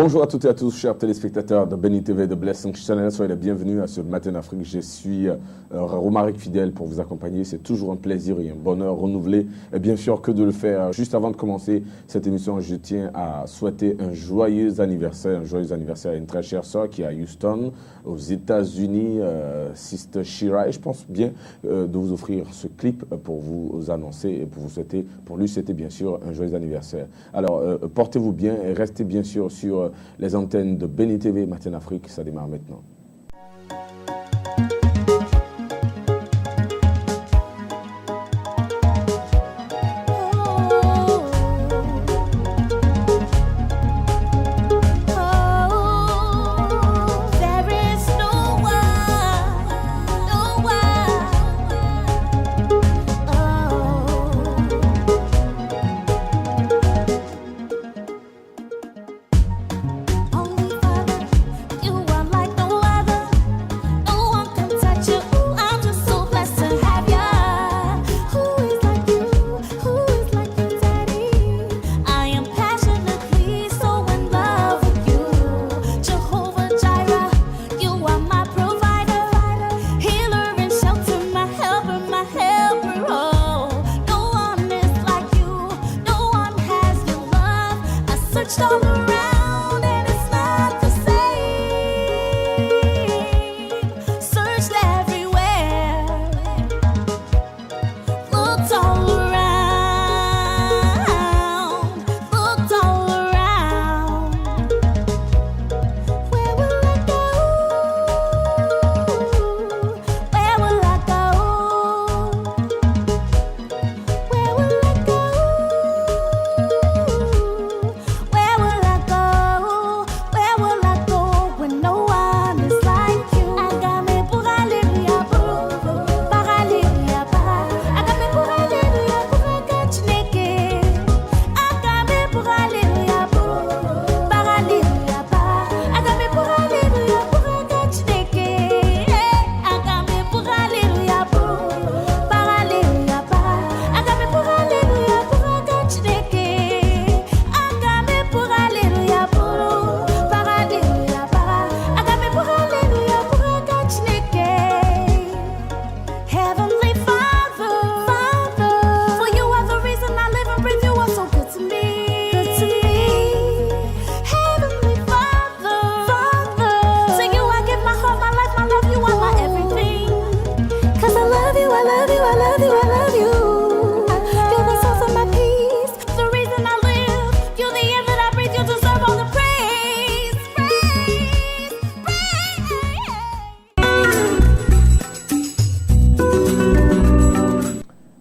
Bonjour à toutes et à tous, chers téléspectateurs de Béni TV de Blessing Channel. Soyez les bienvenus à ce Matin Afrique. Je suis Romaric Fidèle pour vous accompagner. C'est toujours un plaisir et un bonheur renouvelé. Et bien sûr que de le faire. Juste avant de commencer cette émission, je tiens à souhaiter un joyeux anniversaire à une très chère sœur qui est à Houston, aux États-Unis, Sister Shira. Et je pense bien de vous offrir ce clip pour vous annoncer et pour lui souhaiter bien sûr un joyeux anniversaire. Alors, portez-vous bien et restez bien sûr sur les antennes de Béni TV, Matin Afrique, ça démarre maintenant.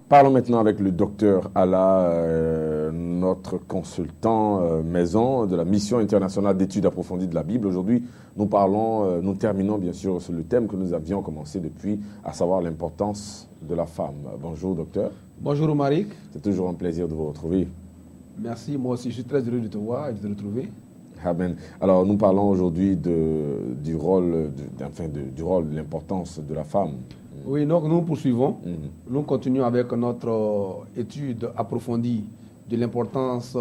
Parlons maintenant avec le docteur Allah, notre consultant maison de la Mission internationale d'études approfondies de la Bible. Aujourd'hui, nous terminons bien sûr sur le thème que nous avions commencé depuis, à savoir l'importance de la femme. Bonjour docteur. Bonjour Romaric. C'est toujours un plaisir de vous retrouver. Merci, moi aussi je suis très heureux de te voir et de te retrouver. Amen. Alors nous parlons aujourd'hui du rôle, de l'importance de la femme. Oui, donc nous poursuivons. Nous continuons avec notre étude approfondie de l'importance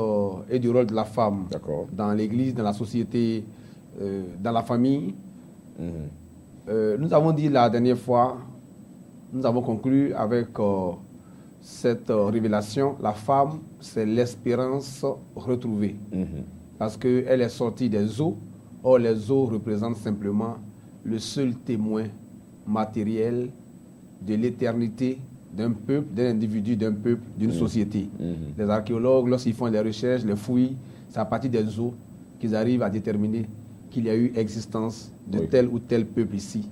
et du rôle de la femme dans l'Église, dans la société, dans la famille. Nous avons dit la dernière fois, nous avons conclu avec cette révélation, la femme, c'est l'espérance retrouvée. Parce qu'elle est sortie des eaux. Or, les eaux représentent simplement le seul témoin matériel de l'éternité d'un peuple, d'un individu, d'un peuple, d'une société. Les archéologues, lorsqu'ils font des recherches, les fouilles, c'est à partir des eaux qu'ils arrivent à déterminer qu'il y a eu existence de tel ou tel peuple ici,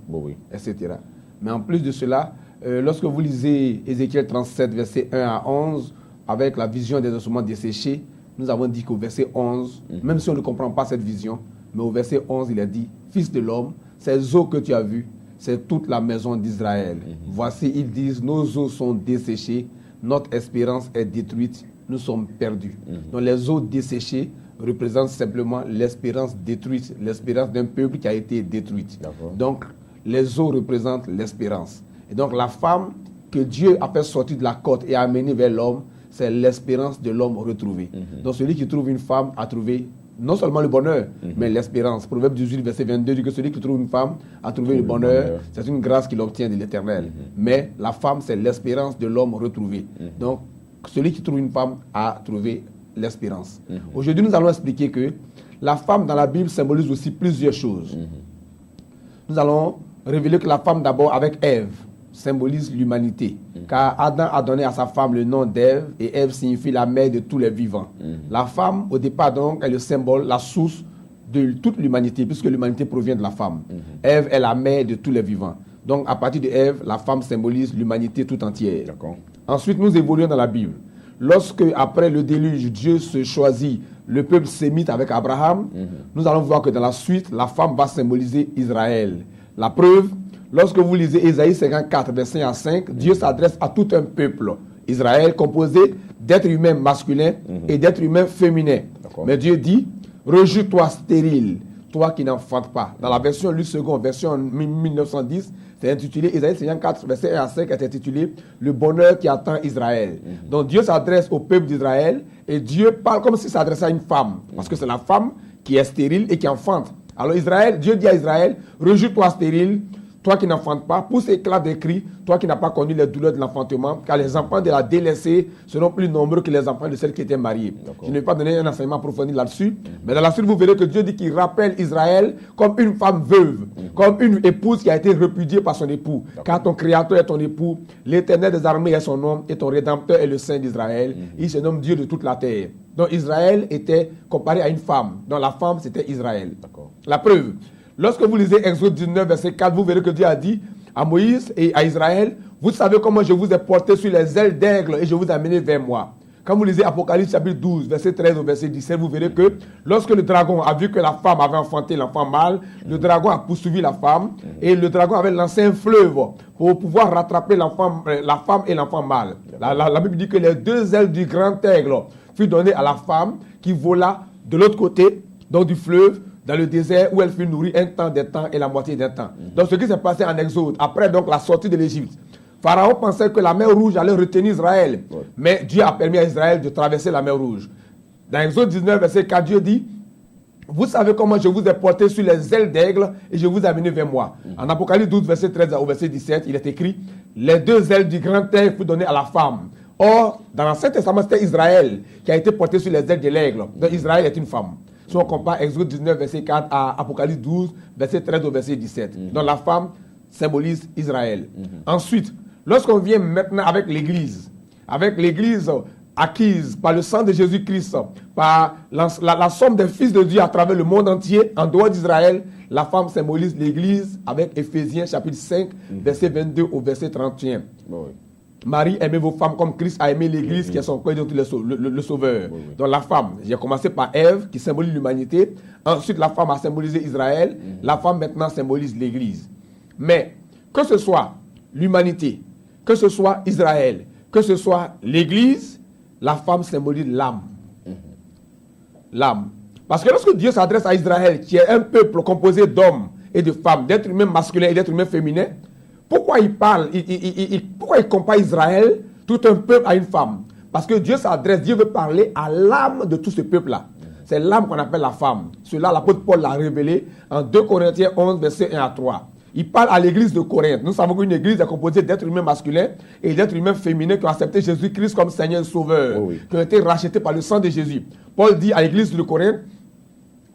etc. Mais en plus de cela, lorsque vous lisez Ézéchiel 37, versets 1 à 11, avec la vision des ossements desséchés, nous avons dit qu'au verset 11, même si on ne comprend pas cette vision, mais au verset 11, il a dit, « Fils de l'homme, ces eaux que tu as vues, c'est toute la maison d'Israël. Voici, ils disent, nos eaux sont desséchées, notre espérance est détruite, nous sommes perdus. Donc les eaux desséchées représentent simplement l'espérance détruite, l'espérance d'un peuple qui a été détruite. Donc les eaux représentent l'espérance. Et donc la femme que Dieu a fait sortir de la côte et amenée vers l'homme, c'est l'espérance de l'homme retrouvé. Donc celui qui trouve une femme a trouvé non seulement le bonheur, mais l'espérance. Proverbe 18, verset 22 dit que celui qui trouve une femme a trouvé le bonheur. C'est une grâce qu'il obtient de l'Éternel. Mais la femme, c'est l'espérance de l'homme retrouvé. Donc, celui qui trouve une femme a trouvé l'espérance. Aujourd'hui, nous allons expliquer que la femme dans la Bible symbolise aussi plusieurs choses. Nous allons révéler que la femme d'abord avec Ève symbolise l'humanité. Car Adam a donné à sa femme le nom d'Ève et Ève signifie la mère de tous les vivants. La femme, au départ donc, est le symbole, la source de toute l'humanité, puisque l'humanité provient de la femme. Ève est la mère de tous les vivants. Donc à partir de Ève, la femme symbolise l'humanité tout entière. Ensuite, nous évoluons dans la Bible. Lorsque, après le déluge, Dieu se choisit le peuple sémite avec Abraham, nous allons voir que dans la suite, la femme va symboliser Israël. La preuve, lorsque vous lisez Ésaïe 54, verset 1 à 5, Dieu s'adresse à tout un peuple, Israël, composé d'êtres humains masculins et d'êtres humains féminins. Mais Dieu dit, rejette-toi stérile, toi qui n'enfantes pas. Dans la version Luc II, version 1910, c'est intitulé, Ésaïe 54, verset 1 à 5, est intitulé « Le bonheur qui attend Israël ». Donc Dieu s'adresse au peuple d'Israël et Dieu parle comme s'il s'adressait à une femme. Parce que c'est la femme qui est stérile et qui enfante. Alors Israël, Dieu dit à Israël, rejette-toi stérile, toi qui n'enfantes pas, pousse éclat des cris, toi qui n'as pas connu les douleurs de l'enfantement, car les enfants de la délaissée seront plus nombreux que les enfants de celles qui étaient mariées. Je ne vais pas donner un enseignement approfondi là-dessus, mais dans la suite, vous verrez que Dieu dit qu'il rappelle Israël comme une femme veuve, comme une épouse qui a été repudiée par son époux. Car ton Créateur est ton époux, l'Éternel des armées est son nom, et ton Rédempteur est le Saint d'Israël. Il se nomme Dieu de toute la terre. Donc Israël était comparé à une femme. Donc la femme, c'était Israël. La preuve. Lorsque vous lisez Exode 19, verset 4, vous verrez que Dieu a dit à Moïse et à Israël, vous savez comment je vous ai porté sur les ailes d'aigle et je vous ai amené vers moi. Quand vous lisez Apocalypse chapitre 12, verset 13 au verset 17, vous verrez que lorsque le dragon a vu que la femme avait enfanté l'enfant mâle, le dragon a poursuivi la femme et le dragon avait lancé un fleuve pour pouvoir rattraper la femme et l'enfant mâle. La Bible dit que les deux ailes du grand aigle furent données à la femme qui vola de l'autre côté, donc du fleuve, dans le désert où elle fut nourrie un temps, des temps et la moitié d'un temps. Donc ce qui s'est passé en Exode, après donc la sortie de l'Égypte, Pharaon pensait que la mer Rouge allait retenir Israël. Mais Dieu a permis à Israël de traverser la mer Rouge. Dans Exode 19, verset 4, Dieu dit, vous savez comment je vous ai porté sur les ailes d'aigle et je vous ai amené vers moi. En Apocalypse 12, verset 13 au verset 17, il est écrit, les deux ailes du grand aigle furent données à la femme. Or, dans l'Ancien Testament, c'était Israël qui a été porté sur les ailes de l'aigle. Donc Israël est une femme. Si on compare Exode 19, verset 4 à Apocalypse 12, verset 13 au verset 17. Donc la femme symbolise Israël. Ensuite, lorsqu'on vient maintenant avec l'Église acquise par le sang de Jésus-Christ, par la somme des fils de Dieu à travers le monde entier, en dehors d'Israël, la femme symbolise l'Église avec Éphésiens chapitre 5, verset 22 au verset 31. Marie, aimez vos femmes comme Christ a aimé l'Église qui est son corps et le Sauveur. Donc la femme, j'ai commencé par Ève qui symbolise l'humanité. Ensuite, la femme a symbolisé Israël. La femme maintenant symbolise l'Église. Mais que ce soit l'humanité, que ce soit Israël, que ce soit l'Église, la femme symbolise l'âme. L'âme. Parce que lorsque Dieu s'adresse à Israël, qui est un peuple composé d'hommes et de femmes, d'êtres humains masculins et d'êtres humains féminins, pourquoi il parle, pourquoi il compare Israël, tout un peuple, à une femme? Parce que Dieu s'adresse, Dieu veut parler à l'âme de tout ce peuple-là. C'est l'âme qu'on appelle la femme. Cela, l'apôtre Paul l'a révélé en 2 Corinthiens 11, verset 1 à 3. Il parle à l'église de Corinthe. Nous savons qu'une église est composée d'êtres humains masculins et d'êtres humains féminins qui ont accepté Jésus-Christ comme Seigneur et Sauveur, qui ont été rachetés par le sang de Jésus. Paul dit à l'église de Corinthe,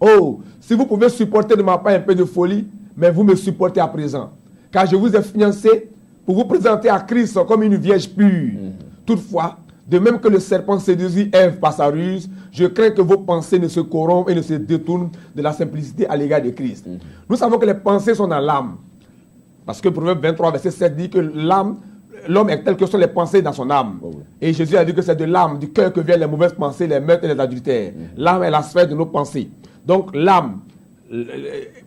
oh, si vous pouvez supporter de ma part un peu de folie, mais vous me supportez à présent. Car je vous ai fiancé pour vous présenter à Christ comme une vierge pure. Toutefois, de même que le serpent séduisit Ève par sa ruse, je crains que vos pensées ne se corrompent et ne se détournent de la simplicité à l'égard de Christ. Nous savons que les pensées sont dans l'âme. Parce que Proverbe 23, verset 7 dit que l'âme, l'homme est tel que sont les pensées dans son âme. Et Jésus a dit que c'est de l'âme, du cœur que viennent les mauvaises pensées, les meurtres et les adultères. L'âme est la sphère de nos pensées. Donc l'âme,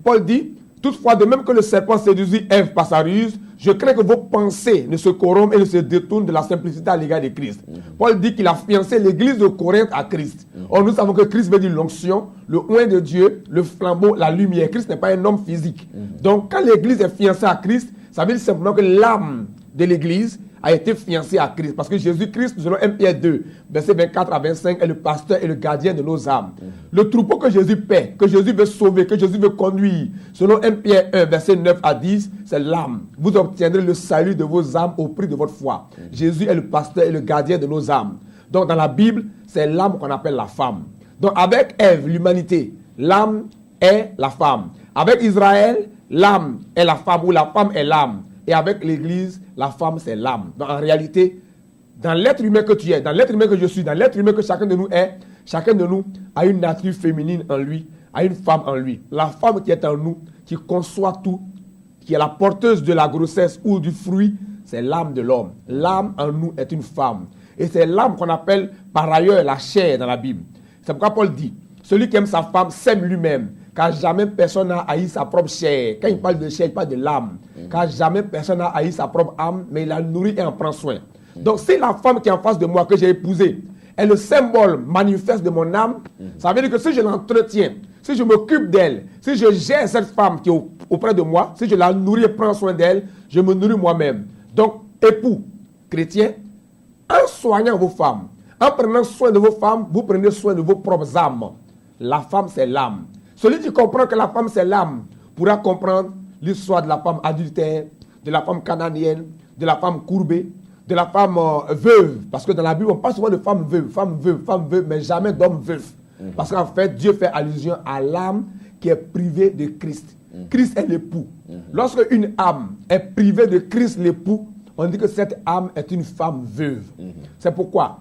Paul dit, toutefois, de même que le serpent séduisit Ève par sa ruse, je crains que vos pensées ne se corrompent et ne se détournent de la simplicité à l'égard de Christ. Paul dit qu'il a fiancé l'église de Corinthe à Christ. Or, nous savons que Christ veut dire l'onction, le oint de Dieu, le flambeau, la lumière. Christ n'est pas un homme physique. Donc, quand l'église est fiancée à Christ, ça veut dire simplement que l'âme de l'église a été fiancé à Christ. Parce que Jésus-Christ, selon 1 Pierre 2, versets 24 à 25, est le pasteur et le gardien de nos âmes. Le troupeau que Jésus paie, que Jésus veut sauver, que Jésus veut conduire, selon 1 Pierre 1, versets 9 à 10, c'est l'âme. Vous obtiendrez le salut de vos âmes au prix de votre foi. Jésus est le pasteur et le gardien de nos âmes. Donc dans la Bible, c'est l'âme qu'on appelle la femme. Donc avec Ève, l'humanité, l'âme est la femme. Avec Israël, l'âme est la femme ou la femme est l'âme. Et avec l'Église, la femme, c'est l'âme. Donc en réalité, dans l'être humain que tu es, dans l'être humain que je suis, dans l'être humain que chacun de nous est, chacun de nous a une nature féminine en lui, a une femme en lui. La femme qui est en nous, qui conçoit tout, qui est la porteuse de la grossesse ou du fruit, c'est l'âme de l'homme. L'âme en nous est une femme. Et c'est l'âme qu'on appelle par ailleurs la chair dans la Bible. C'est pourquoi Paul dit, celui qui aime sa femme s'aime lui-même. Car jamais personne n'a haï sa propre chair. Quand il parle de chair, il parle de l'âme. Car jamais personne n'a haï sa propre âme, mais il la nourrit et en prend soin. Donc si la femme qui est en face de moi, que j'ai épousée, est le symbole manifeste de mon âme, ça veut dire que si je l'entretiens, si je m'occupe d'elle, si je gère cette femme qui est auprès de moi, si je la nourris et prends soin d'elle, je me nourris moi-même. Donc, époux chrétien, en soignant vos femmes, en prenant soin de vos femmes, vous prenez soin de vos propres âmes. La femme, c'est l'âme. Celui qui comprend que la femme, c'est l'âme, pourra comprendre l'histoire de la femme adultère, de la femme cananéenne, de la femme courbée, de la femme veuve. Parce que dans la Bible, on parle souvent de femme veuve, mais jamais d'homme veuf. Parce qu'en fait, Dieu fait allusion à l'âme qui est privée de Christ. Christ est l'époux. Lorsque une âme est privée de Christ, l'époux, on dit que cette âme est une femme veuve. C'est pourquoi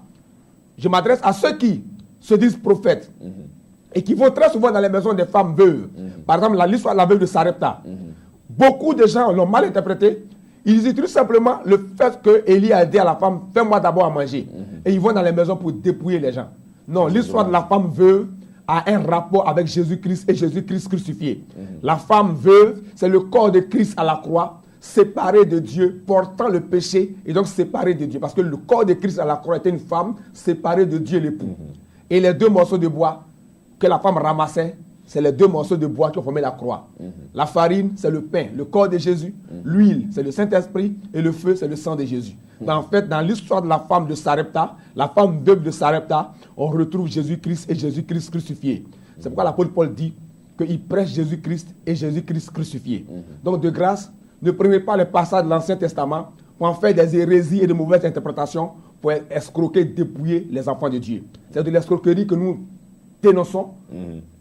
je m'adresse à ceux qui se disent prophètes et qui vont très souvent dans les maisons des femmes veuves. Par exemple, l'histoire de la veuve de Sarepta. Beaucoup de gens l'ont mal interprété. Ils utilisent simplement le fait que Élie a dit à la femme, fais-moi d'abord à manger. Et ils vont dans les maisons pour dépouiller les gens. Non, l'histoire de la femme veuve a un rapport avec Jésus-Christ et Jésus-Christ crucifié. La femme veuve, c'est le corps de Christ à la croix, séparé de Dieu, portant le péché et donc séparé de Dieu. Parce que le corps de Christ à la croix était une femme séparée de Dieu l'époux. Et les deux morceaux de bois que la femme ramassait, c'est les deux morceaux de bois qui ont formé la croix. La farine, c'est le pain, le corps de Jésus. L'huile, c'est le Saint-Esprit. Et le feu, c'est le sang de Jésus. En fait, dans l'histoire de la femme de Sarepta, la femme veuve de Sarepta, on retrouve Jésus-Christ et Jésus-Christ crucifié. C'est pourquoi l'apôtre Paul dit qu'il prêche Jésus-Christ et Jésus-Christ crucifié. Donc, de grâce, ne prenez pas les passages de l'Ancien Testament pour en faire des hérésies et de mauvaises interprétations pour escroquer, dépouiller les enfants de Dieu. C'est de l'escroquerie que nous dénonçons.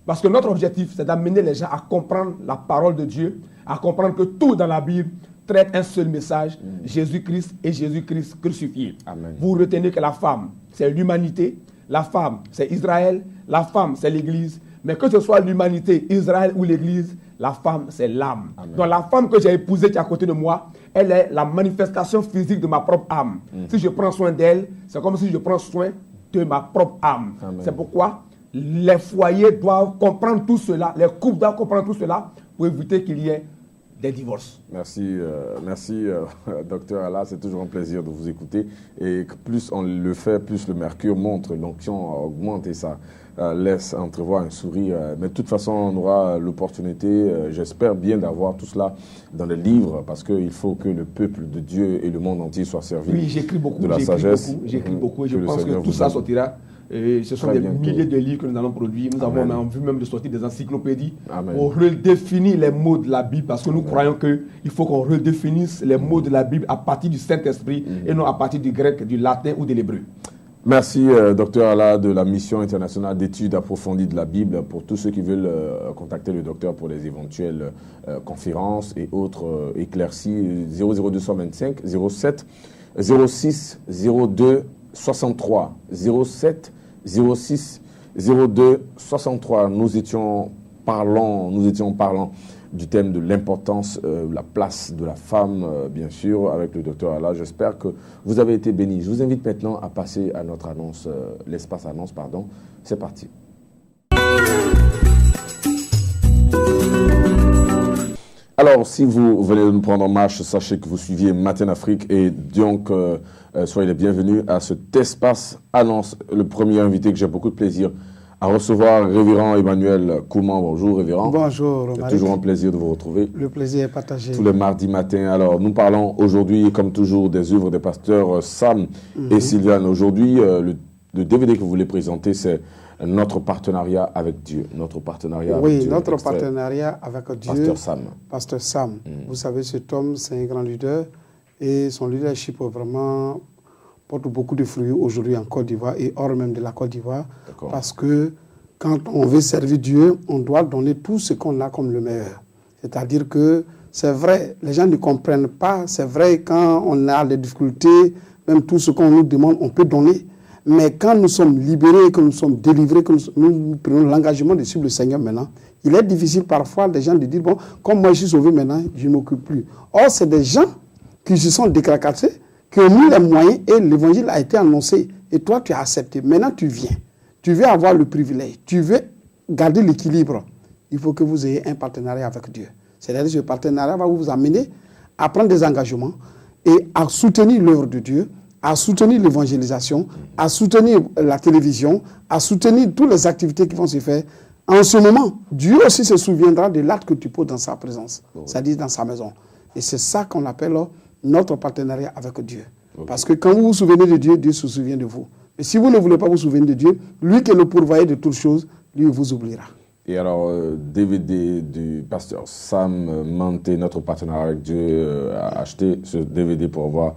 Parce que notre objectif, c'est d'amener les gens à comprendre la parole de Dieu, à comprendre que tout dans la Bible traite un seul message, Jésus-Christ et Jésus-Christ crucifié. Amen. Vous retenez que la femme, c'est l'humanité, la femme, c'est Israël, la femme, c'est l'Église, mais que ce soit l'humanité, Israël ou l'Église, la femme, c'est l'âme. Donc la femme que j'ai épousée qui est à côté de moi, elle est la manifestation physique de ma propre âme. Si je prends soin d'elle, c'est comme si je prends soin de ma propre âme. Amen. C'est pourquoi les foyers doivent comprendre tout cela, les couples doivent comprendre tout cela pour éviter qu'il y ait des divorces. Merci, docteur Allah, c'est toujours un plaisir de vous écouter. Et plus on le fait, plus le mercure montre, l'onction augmente et ça laisse entrevoir un sourire. Mais de toute façon, on aura l'opportunité, j'espère bien, d'avoir tout cela dans les livres, parce qu'il faut que le peuple de Dieu et le monde entier soient servis. Oui, j'écris beaucoup, de la sagesse. J'écris beaucoup et je pense que tout ça sortira. Et ce sont des milliers de livres que nous allons produire. Nous avons envie même de sortir des encyclopédies pour redéfinir les mots de la Bible, parce que nous croyons qu'il faut qu'on redéfinisse les mots de la Bible à partir du Saint-Esprit et non à partir du grec, du latin ou de l'hébreu. Merci, docteur Allah, de la mission internationale d'études approfondies de la Bible. Pour tous ceux qui veulent contacter le docteur pour les éventuelles conférences et autres éclaircies, 00225 07 06 02 63 07 06 02 63. Nous étions parlant du thème de l'importance, la place de la femme, bien sûr, avec le docteur Allah. J'espère que vous avez été bénis. Je vous invite maintenant à passer à notre annonce, l'espace annonce, pardon. C'est parti. Alors, si vous venez de nous prendre en marche, sachez que vous suiviez Matin Afrique et donc soyez les bienvenus à cet espace annonce. Le premier invité que j'ai beaucoup de plaisir à recevoir Révérend Emmanuel Kouman. Bonjour Révérend. Bonjour Romaric. C'est toujours un plaisir de vous retrouver. Le plaisir est partagé. Tous les mardis matins. Alors nous parlons aujourd'hui, comme toujours, des œuvres des pasteurs Sam et Sylviane. Aujourd'hui, le DVD que vous voulez présenter, c'est notre partenariat avec Dieu. Notre partenariat avec Dieu. Oui, notre partenariat avec Dieu. Pasteur Sam. Pasteur Sam. Vous savez, cet homme, c'est un grand leader et son leadership vraiment porte beaucoup de fruits aujourd'hui en Côte d'Ivoire et hors même de la Côte d'Ivoire. Parce que quand on veut servir Dieu, on doit donner tout ce qu'on a comme le meilleur. C'est-à-dire que c'est vrai, les gens ne comprennent pas. C'est vrai, quand on a des difficultés, même tout ce qu'on nous demande, on peut donner. Mais quand nous sommes libérés, que nous sommes délivrés, que nous prenons l'engagement de suivre le Seigneur maintenant, il est difficile parfois des gens de dire, bon, comme moi je suis sauvé maintenant, je ne m'occupe plus. Or, c'est des gens qui se sont décracassés, qui ont mis les moyens et l'évangile a été annoncé. Et toi, tu as accepté. Maintenant, tu viens. Tu veux avoir le privilège. Tu veux garder l'équilibre. Il faut que vous ayez un partenariat avec Dieu. C'est-à-dire que ce partenariat va vous amener à prendre des engagements et à soutenir l'œuvre de Dieu, à soutenir l'évangélisation, à soutenir la télévision, à soutenir toutes les activités qui vont se faire. En ce moment, Dieu aussi se souviendra de l'acte que tu poses dans sa présence, c'est-à-dire dans sa maison. Et c'est ça qu'on appelle notre partenariat avec Dieu. Parce que quand vous vous souvenez de Dieu, Dieu se souvient de vous. Mais si vous ne voulez pas vous souvenir de Dieu, lui qui est le pourvoyeur de toutes choses, lui vous oubliera. Et alors, DVD du pasteur Sam Manté, notre partenaire avec Dieu, a acheté ce DVD pour avoir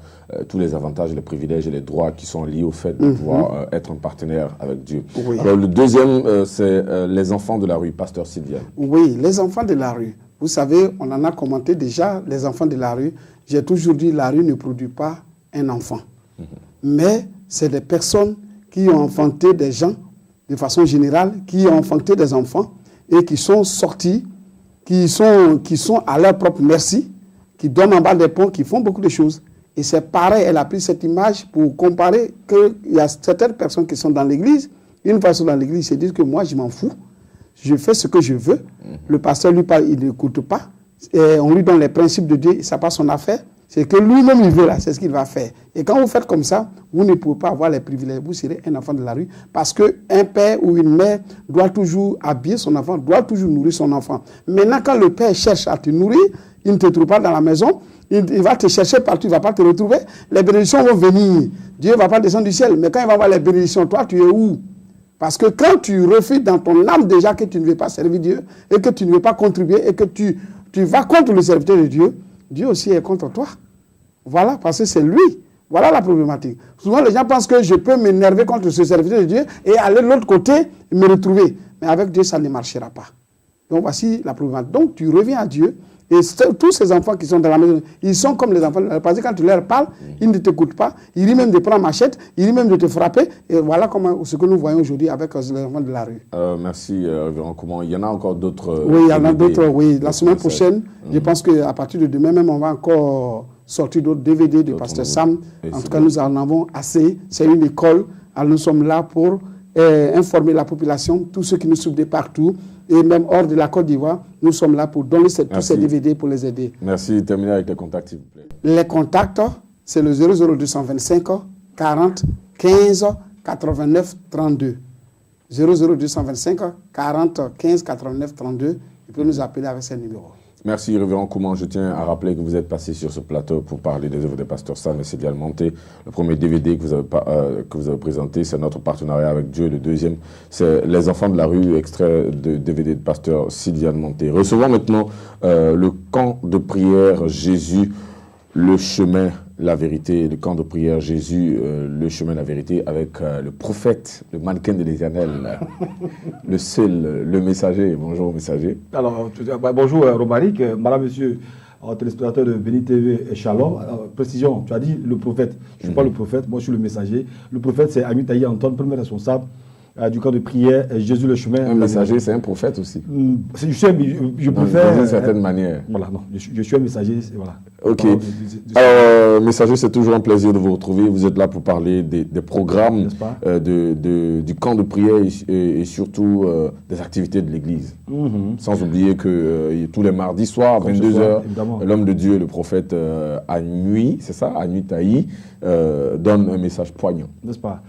tous les avantages, les privilèges et les droits qui sont liés au fait de pouvoir être un partenaire avec Dieu. Oui. Alors, le deuxième, c'est les enfants de la rue, pasteur Sylviane. Oui, les enfants de la rue. Vous savez, on en a commenté déjà, les enfants de la rue. J'ai toujours dit, la rue ne produit pas un enfant. Mais c'est des personnes qui ont enfanté des gens, de façon générale, qui ont enfanté des enfants et qui sont sortis, qui sont à leur propre merci, qui dorment en bas des ponts, qui font beaucoup de choses. Et c'est pareil, elle a pris cette image pour comparer qu'il y a certaines personnes qui sont dans l'église, une fois qu'ils sont dans l'église, ils se disent que moi, je m'en fous, je fais ce que je veux. Le pasteur lui parle, il n'écoute pas. Et on lui donne les principes de Dieu, ça passe son affaire. C'est que lui-même, il veut là, c'est ce qu'il va faire. Et quand vous faites comme ça, vous ne pouvez pas avoir les privilèges. Vous serez un enfant de la rue. Parce qu'un père ou une mère doit toujours habiller son enfant, doit toujours nourrir son enfant. Maintenant, quand le père cherche à te nourrir, il ne te trouve pas dans la maison, il va te chercher partout, il ne va pas te retrouver. Les bénédictions vont venir. Dieu ne va pas descendre du ciel. Mais quand il va avoir les bénédictions, toi, tu es où? Parce que quand tu refuses dans ton âme déjà que tu ne veux pas servir Dieu, et que tu ne veux pas contribuer, et que tu vas contre le serviteur de Dieu, Dieu aussi est contre toi. Voilà, parce que c'est lui. Voilà la problématique. Souvent, les gens pensent que je peux m'énerver contre ce serviteur de Dieu et aller de l'autre côté et me retrouver. Mais avec Dieu, ça ne marchera pas. Donc, voici la problématique. Donc, tu reviens à Dieu. Et tous ces enfants qui sont dans la maison, ils sont comme les enfants. Parce que quand tu leur parles, ils ne t'écoutent pas. Ils risquent même de prendre machette, ils risquent même de te frapper. Et voilà ce que nous voyons aujourd'hui avec les enfants de la rue. Merci, Révérend Kouman. Il y en a encore d'autres. Oui, il y en a d'autres. Oui, la semaine prochaine, je pense qu'à partir de demain même, on va encore sortir d'autres DVD de Pasteur Sam. En tout cas, nous en avons assez. C'est une école. Alors, nous sommes là pour informer la population, tous ceux qui nous suivent de partout, et même hors de la Côte d'Ivoire, nous sommes là pour donner tous ces DVD pour les aider. Merci. Terminez avec les contacts, s'il vous plaît. Les contacts, c'est le 00225 40 15 89 32. 00225 40 15 89 32. Il peut nous appeler avec ces numéros. Merci, Révérend Kouman. Je tiens à rappeler que vous êtes passé sur ce plateau pour parler des œuvres des pasteurs Sam et Sylviane Manté. Le premier DVD que vous avez présenté, c'est notre partenariat avec Dieu. Le deuxième, c'est Les enfants de la rue, extrait de DVD de pasteur Sylviane Manté. Recevons maintenant le camp de prière Jésus, le chemin, la vérité. Le camp de prière Jésus, le chemin, la vérité, avec le prophète, le mannequin de l'Éternel, le seul, le messager. Bonjour, messager. Alors, bonjour, Romaric, madame, monsieur, téléspectateurs de Béni TV et Shalom. Précision, tu as dit le prophète. Je ne suis pas le prophète, moi je suis le messager. Le prophète, c'est Ami Taï Antoine, premier responsable du camp de prière Jésus le chemin. Un messager, c'est un prophète aussi. Je préfère. D'une certaine manière. Voilà, non, je suis un messager. Voilà. Ok. Alors, messager, c'est toujours un plaisir de vous retrouver. Vous êtes là pour parler des programmes du camp de prière et surtout des activités de l'Église. Sans oublier que tous les mardis soirs, 22h, l'homme de Dieu, le prophète Anui, c'est ça, Anui Taï, donne un message poignant. N'est-ce pas?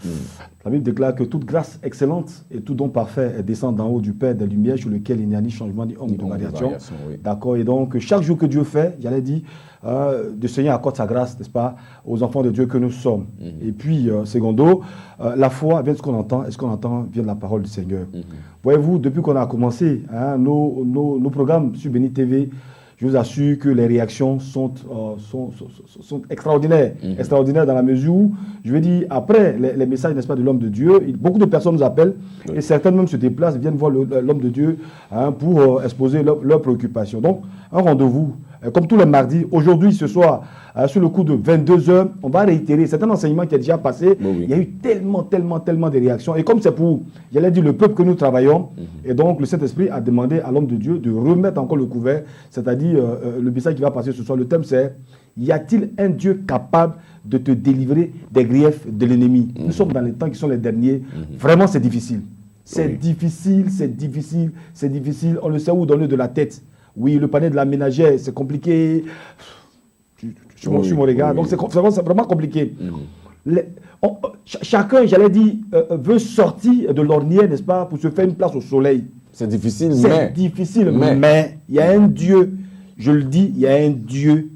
La Bible déclare que toute grâce excelle excellente et tout don parfait descend d'en haut du Père des Lumières, sur lequel il n'y a ni changement ni ombre de variation. Oui. D'accord. Et donc, chaque jour que Dieu fait, j'allais dire, le Seigneur accorde sa grâce, n'est-ce pas, aux enfants de Dieu que nous sommes. Et puis, secondo, la foi vient de ce qu'on entend, et ce qu'on entend vient de la parole du Seigneur. Voyez-vous, depuis qu'on a commencé nos programmes sur Béni TV, je vous assure que les réactions sont extraordinaires. Extraordinaires dans la mesure où, je veux dire, après les messages, n'est-ce pas, de l'homme de Dieu, beaucoup de personnes nous appellent et certaines même se déplacent, viennent voir l'homme de Dieu pour exposer leurs préoccupations. Donc, un rendez-vous, comme tous les mardis, aujourd'hui, ce soir, sur le coup de 22h, on va réitérer. C'est un enseignement qui est déjà passé. Il y a eu tellement de réactions. Et comme c'est pour, j'allais dire, le peuple que nous travaillons, et donc le Saint-Esprit a demandé à l'homme de Dieu de remettre encore le couvert, c'est-à-dire le message qui va passer ce soir. Le thème c'est « Y a-t-il un Dieu capable de te délivrer des griefs de l'ennemi ?» Nous sommes dans les temps qui sont les derniers. Vraiment, c'est difficile. C'est difficile. On ne sait où donner de la tête. Oui, le panier de la ménagère, c'est compliqué. Sur mon regard. Donc, c'est vraiment compliqué. Chacun, j'allais dire, veut sortir de l'ornière, n'est-ce pas, pour se faire une place au soleil. C'est difficile, mais il y a un Dieu, je le dis, il y a un Dieu,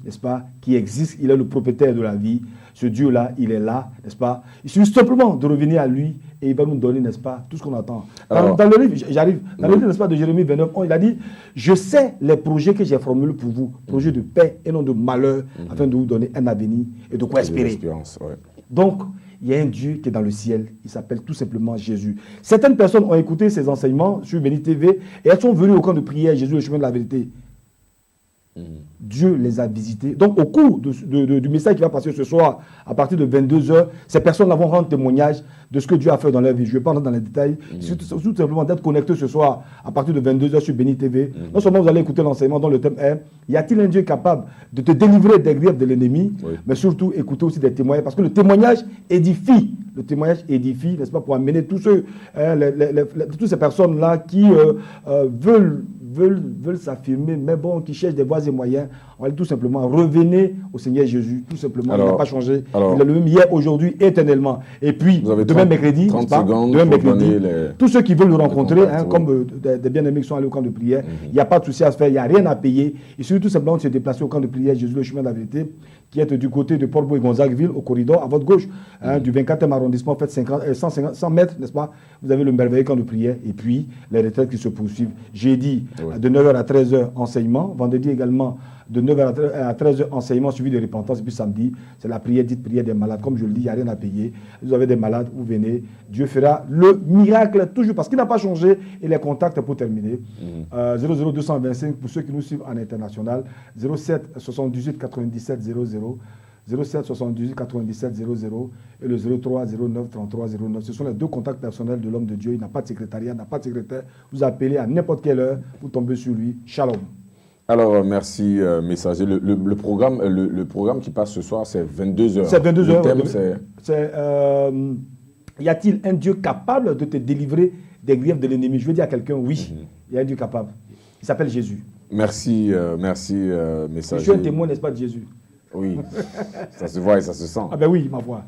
n'est-ce pas, qui existe. Il est le propriétaire de la vie. Ce Dieu-là, il est là, n'est-ce pas? Il suffit simplement de revenir à lui et il va nous donner, n'est-ce pas, tout ce qu'on attend. Dans le livre, dans le livre, n'est-ce pas, de Jérémie 29, il a dit « Je sais les projets que j'ai formulés pour vous, projets de paix et non de malheur, afin de vous donner un avenir et de quoi espérer. » Donc, il y a un Dieu qui est dans le ciel, il s'appelle tout simplement Jésus. Certaines personnes ont écouté ces enseignements sur Béni TV et elles sont venues au camp de prière, Jésus, le chemin de la vérité. Dieu les a visités. Donc, au cours du message qui va passer ce soir, à partir de 22h, ces personnes-là vont rendre témoignage de ce que Dieu a fait dans leur vie. Je ne vais pas entrer dans les détails. C'est tout simplement d'être connecté ce soir, à partir de 22h sur Béni TV. Non seulement vous allez écouter l'enseignement dont le thème est « Y a-t-il un Dieu capable de te délivrer des griefs de l'ennemi ?» Mais surtout, écouter aussi des témoignages. Parce que le témoignage édifie. Le témoignage édifie, n'est-ce pas, pour amener tous ceux, toutes ces personnes-là qui veulent s'affirmer, mais bon, qui cherchent des voies et moyens. On va tout simplement revenez au Seigneur Jésus, tout simplement. Il n'a pas changé. Il est le même hier, aujourd'hui, éternellement. Et puis, demain mercredi, tous ceux qui veulent le rencontrer, comme des bien-aimés qui sont allés au camp de prière, il n'y a pas de souci à se faire, il n'y a rien à payer. Il suffit tout simplement de se déplacer au camp de prière Jésus, le chemin de la vérité, qui est du côté de Port-Bouet et Gonzagueville, au corridor, à votre gauche, du 24e arrondissement, faites 100 mètres, n'est-ce pas? Vous avez le merveilleux camp de prière, et puis les retraites qui se poursuivent. Jeudi, de 9h à 13h, enseignement. Vendredi également, de 9h à 13h, enseignement suivi de repentance. Et puis samedi, c'est la prière dite prière des malades. Comme je le dis, il n'y a rien à payer. Vous avez des malades, vous venez. Dieu fera le miracle toujours, parce qu'il n'a pas changé. Et les contacts pour terminer. 00225 pour ceux qui nous suivent en international. 07 78 97 00. 07 78 97 00 et le 03 09 33 09. Ce sont les deux contacts personnels de l'homme de Dieu. Il n'a pas de secrétariat, n'a pas de secrétaire. Vous appelez à n'importe quelle heure, vous tombez sur lui. Shalom. Alors, merci, messager. Le programme qui passe ce soir, c'est 22h. C'est 22h. Le thème, c'est... y a-t-il un Dieu capable de te délivrer des griefs de l'ennemi? Je veux dire à quelqu'un, oui, il y a un Dieu capable. Il s'appelle Jésus. Merci, messager. Je suis un témoin, n'est-ce pas, de Jésus? Oui, ça se voit et ça se sent. Ah ben oui, ma voix.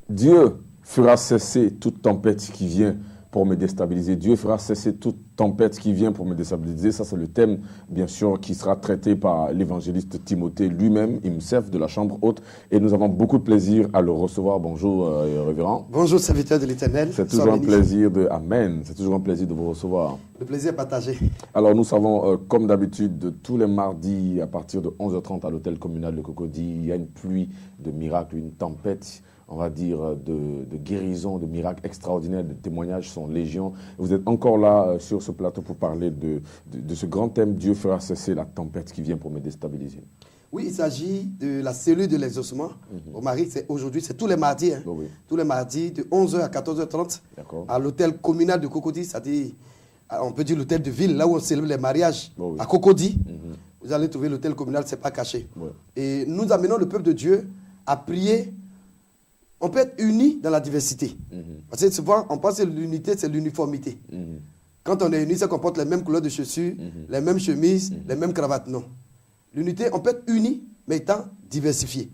Dieu fera cesser toute tempête qui vient pour me déstabiliser. Dieu fera cesser toute tempête qui vient pour me déstabiliser. Ça, c'est le thème, bien sûr, qui sera traité par l'évangéliste Timothée lui-même, IMSEF de la Chambre haute. Et nous avons beaucoup de plaisir à le recevoir. Bonjour, révérend. Bonjour, serviteur de l'Éternel. C'est toujours un plaisir de... Amen. C'est toujours un plaisir de vous recevoir. Le plaisir est partagé. Alors, nous savons, comme d'habitude, tous les mardis, à partir de 11h30 à l'hôtel communal de Cocody, il y a une pluie de miracles, une tempête, on va dire, de guérison, de miracles extraordinaires, de témoignages sont légion. Vous êtes encore là sur ce plateau pour parler de ce grand thème, Dieu fera cesser la tempête qui vient pour me déstabiliser. Oui, il s'agit de la cellule de l'exaucement. Au Marie, aujourd'hui, c'est tous les mardis. Tous les mardis, de 11h à 14h30, à l'hôtel communal de Cocody, c'est-à-dire, on peut dire l'hôtel de ville, là où on célèbre les mariages, à Cocody. Vous allez trouver l'hôtel communal, ce n'est pas caché. Et nous amenons le peuple de Dieu à prier. On peut être unis dans la diversité. Parce que souvent, on pense que l'unité, c'est l'uniformité. Quand on est unis, c'est qu'on porte les mêmes couleurs de chaussures, les mêmes chemises, les mêmes cravates. Non. L'unité, on peut être unis, mais étant diversifié.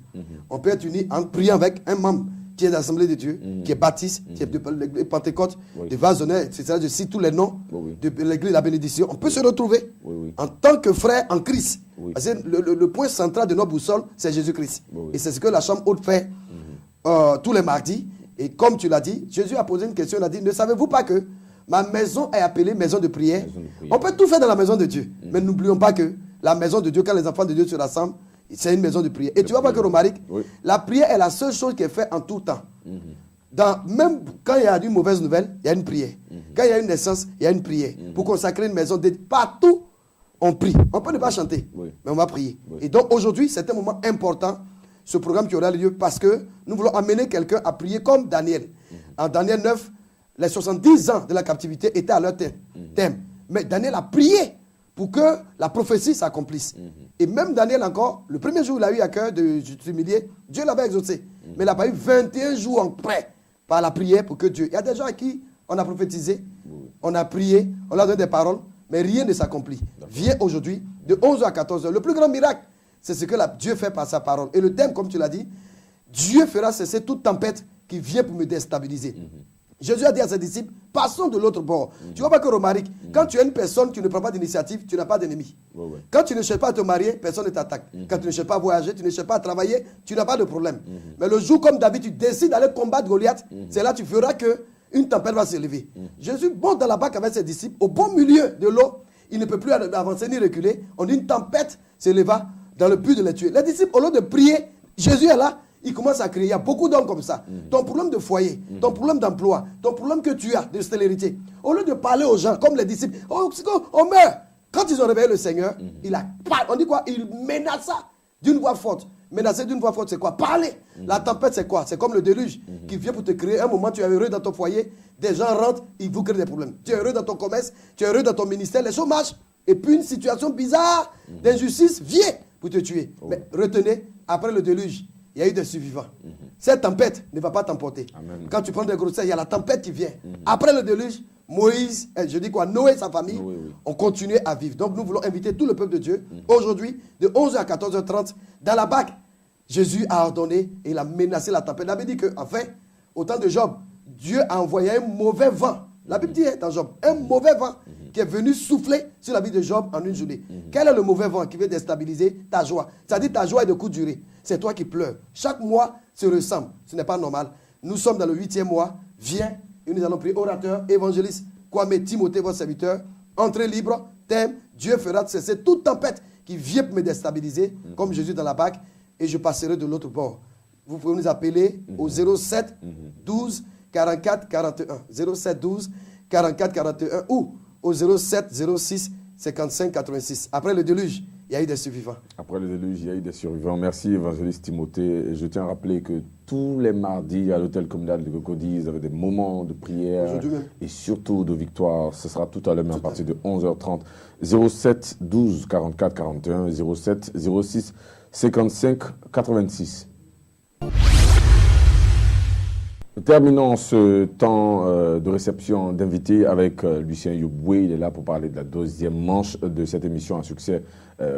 On peut être unis en priant avec un membre qui est d'Assemblée de Dieu, qui est baptiste, qui est de Pentecôte, de Vasonnet, etc. Je cite tous les noms de l'église de la bénédiction. On peut se retrouver en tant que frère en Christ. Parce que le point central de notre boussole, c'est Jésus-Christ. Et c'est ce que la chambre haute fait tous les mardis. Et comme tu l'as dit, Jésus a posé une question, il a dit, ne savez-vous pas que ma maison est appelée maison de prière? On peut tout faire dans la maison de Dieu. Mais n'oublions pas que la maison de Dieu, quand les enfants de Dieu se rassemblent, c'est une maison de prière. Et tu vas voir que, Romaric, la prière est la seule chose qui est faite en tout temps. Même quand il y a une mauvaise nouvelle, il y a une prière. Quand il y a une naissance, il y a une prière. Pour consacrer une maison, partout, on prie. On peut ne pas chanter, mais on va prier. Et donc aujourd'hui, c'est un moment important, ce programme qui aura lieu, parce que nous voulons amener quelqu'un à prier comme Daniel. En Daniel 9, les 70 ans de la captivité étaient à leur thème. Mais Daniel a prié pour que la prophétie s'accomplisse. Et même Daniel encore, le premier jour où il a eu à cœur de s'humilier, Dieu l'avait exaucé. Mais il n'a pas eu 21 jours en prêt par la prière pour que Dieu... Il y a des gens à qui on a prophétisé, on a prié, on leur a donné des paroles, mais rien ne s'accomplit. Viens aujourd'hui, de 11h à 14h. Le plus grand miracle, c'est ce que Dieu fait par sa parole. Et le thème, comme tu l'as dit, Dieu fera cesser toute tempête qui vient pour me déstabiliser. Jésus a dit à ses disciples, passons de l'autre bord. Tu vois pas que, Romaric, quand tu es une personne qui ne prend pas d'initiative, tu n'as pas d'ennemi. Quand tu ne cherches pas à te marier, personne ne t'attaque. Quand tu ne cherches pas à voyager, tu ne cherches pas à travailler, tu n'as pas de problème. Mais le jour comme David, tu décides d'aller combattre Goliath, c'est là que tu feras qu'une tempête va se lever. Jésus monte dans la barque avec ses disciples, au bon milieu de l'eau, il ne peut plus avancer ni reculer. On dit une tempête se leva dans le but de les tuer. Les disciples, au lieu de prier, Jésus est là. Il commence à crier. Il y a beaucoup d'hommes comme ça. Ton problème de foyer, ton problème d'emploi, ton problème que tu as de stérilité. Au lieu de parler aux gens comme les disciples, on meurt. Quand ils ont réveillé le Seigneur, on dit quoi? Il menaça d'une voix forte. Menacer d'une voix forte, c'est quoi? Parler. La tempête, c'est quoi? C'est comme le déluge qui vient pour te créer. Un moment, tu es heureux dans ton foyer. Des gens rentrent, ils vous créent des problèmes. Tu es heureux dans ton commerce, tu es heureux dans ton ministère, les chômages. Et puis une situation bizarre d'injustice vient pour te tuer. Mais retenez, après le déluge, il y a eu des survivants. Cette tempête ne va pas t'emporter. Quand tu prends des grossesses, il y a la tempête qui vient. Après le déluge, Moïse, Noé et sa famille ont continué à vivre. Donc nous voulons inviter tout le peuple de Dieu, aujourd'hui, de 11h à 14h30, dans la barque. Jésus a ordonné et il a menacé la tempête. La Bible dit qu'en fait, au temps de Job, Dieu a envoyé un mauvais vent. La Bible dit dans Job, un mauvais vent qui est venu souffler sur la vie de Job en une journée. Quel est le mauvais vent qui veut déstabiliser ta joie? C'est-à-dire ta joie est de courte durée. C'est toi qui pleures. Chaque mois se ressemble. Ce n'est pas normal. Nous sommes dans le 8e mois. Viens et nous allons prier. Orateur, évangéliste, Kwame Timothée, votre serviteur. Entrée libre, thème, Dieu fera cesser toute tempête qui vient me déstabiliser, comme Jésus dans la barque, et je passerai de l'autre bord. Vous pouvez nous appeler au 07 12 44 41. 07 12 44 41 ou au 07 06 55 86. Après le déluge, il y a eu des survivants. Après le déluge, il y a eu des survivants. Merci, évangéliste Timothée. Je tiens à rappeler que tous les mardis, à l'hôtel communal de Cocody, vous avez des moments de prière et surtout de victoire. Ce sera tout à l'heure, à partir de 11h30. 07 12 44 41, 07 06 55 86. Terminons ce temps de réception d'invités avec Lucien Yoboué. Il est là pour parler de la deuxième manche de cette émission à succès,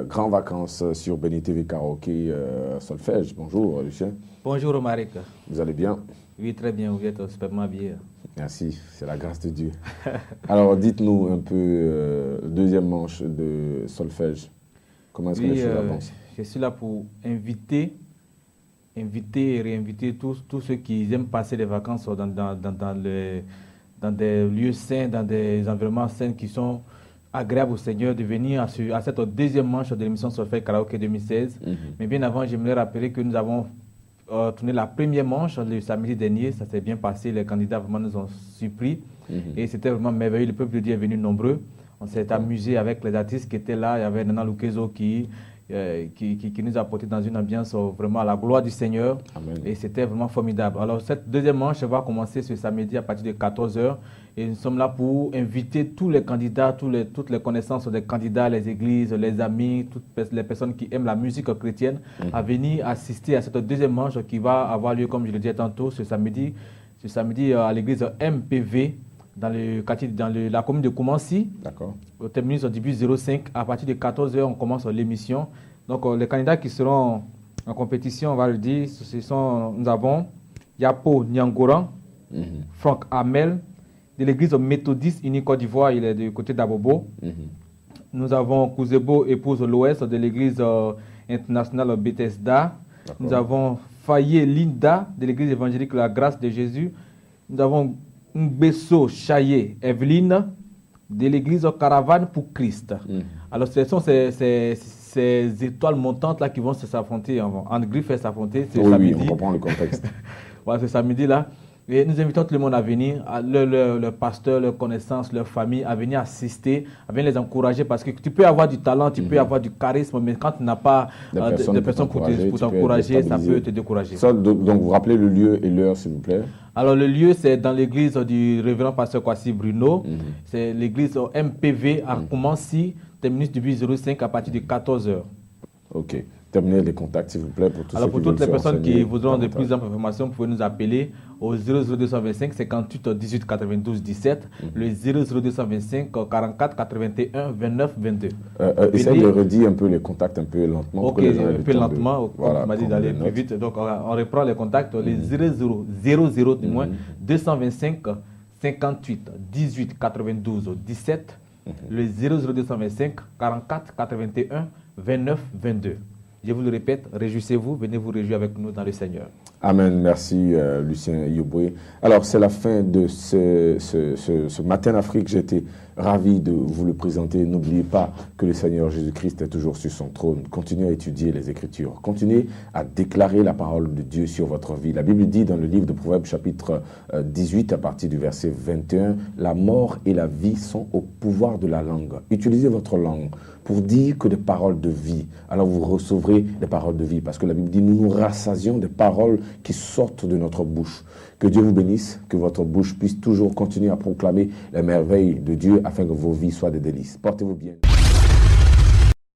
Grand Vacances sur Béni TV Karaoké Solfège. Bonjour Lucien. Bonjour Romaric. Vous allez bien? Oui, très bien, vous êtes superment bien. Merci, c'est la grâce de Dieu. Alors dites-nous un peu deuxième manche de Solfège. Comment est-ce que les choses avancent? Je suis là pour inviter et réinviter tous ceux qui aiment passer les vacances dans des lieux sains, dans des environnements sains qui sont agréables au Seigneur, de venir à cette deuxième manche de l'émission Solfège Karaoké 2016. Mais bien avant, j'aimerais rappeler que nous avons tourné la première manche le samedi dernier. Ça s'est bien passé, les candidats vraiment nous ont surpris. Et c'était vraiment merveilleux, le peuple de Dieu est venu nombreux. On s'est amusé avec les artistes qui étaient là. Il y avait Nana Lukezo qui nous a apporté dans une ambiance vraiment à la gloire du Seigneur. Amen. Et c'était vraiment formidable. Alors cette deuxième manche va commencer ce samedi à partir de 14h et nous sommes là pour inviter tous les candidats, toutes les connaissances des candidats, les églises, les amis, toutes les personnes qui aiment la musique chrétienne à venir assister à cette deuxième manche qui va avoir lieu, comme je le disais tantôt, ce samedi à l'église MPV dans la commune de Koumansi. D'accord. Au terminus au début 05, à partir de 14h, on commence l'émission. Donc, les candidats qui seront en compétition, on va le dire, nous avons Yapo Nyangoran, Franck Hamel, de l'église méthodiste unie Côte d'Ivoire, il est du côté d'Abobo. Nous avons Kouzebo, épouse l'Ouest, de l'église internationale Bethesda. Nous avons Fayé Linda, de l'église évangélique La Grâce de Jésus. Nous avons Ngbesso Chaye Evelyne, de l'église Caravane pour Christ. Alors, ce sont ces étoiles montantes là qui vont s'affronter. André fait s'affronter. Oui, on comprend le contexte. Voilà, c'est samedi là. Et nous invitons tout le monde à venir, leur pasteur, leurs connaissances, leur famille, à venir assister, à venir les encourager, parce que tu peux avoir du talent, tu peux avoir du charisme, mais quand tu n'as pas de personnes pour t'encourager, ça peut te décourager. Ça, donc vous rappelez le lieu et l'heure, s'il vous plaît? Alors le lieu, c'est dans l'église du révérend pasteur Kwasi Bruno. C'est l'église MPV à Koumansi, terminus du bus 05 à partir de 14h. Ok. Terminez les contacts, s'il vous plaît, pour tous Alors, ceux pour qui toutes les personnes qui voudront de plus d'informations, vous pouvez nous appeler au 00225 58 18 92 17, le 00225 44 81 29 22. Essayez de redire un peu les contacts un peu lentement. Ok, un peu lentement, voilà, on m'a dit d'aller plus vite. Donc, on reprend les contacts, les 00 du moins, 225 58 18 92 17, le 00225 44 81 29 22. Je vous le répète, réjouissez-vous, venez vous réjouir avec nous dans le Seigneur. Amen, merci Lucien Yoboué. Alors c'est la fin de ce Matin Afrique, j'étais ravi de vous le présenter. N'oubliez pas que le Seigneur Jésus-Christ est toujours sur son trône. Continuez à étudier les Écritures, continuez à déclarer la parole de Dieu sur votre vie. La Bible dit dans le livre de Proverbes chapitre 18 à partir du verset 21, la mort et la vie sont au pouvoir de la langue. Utilisez votre langue pour dire que des paroles de vie. Alors vous recevrez des paroles de vie, parce que la Bible dit, nous nous rassasions des paroles qui sortent de notre bouche. Que Dieu vous bénisse, que votre bouche puisse toujours continuer à proclamer les merveilles de Dieu afin que vos vies soient des délices. Portez-vous bien.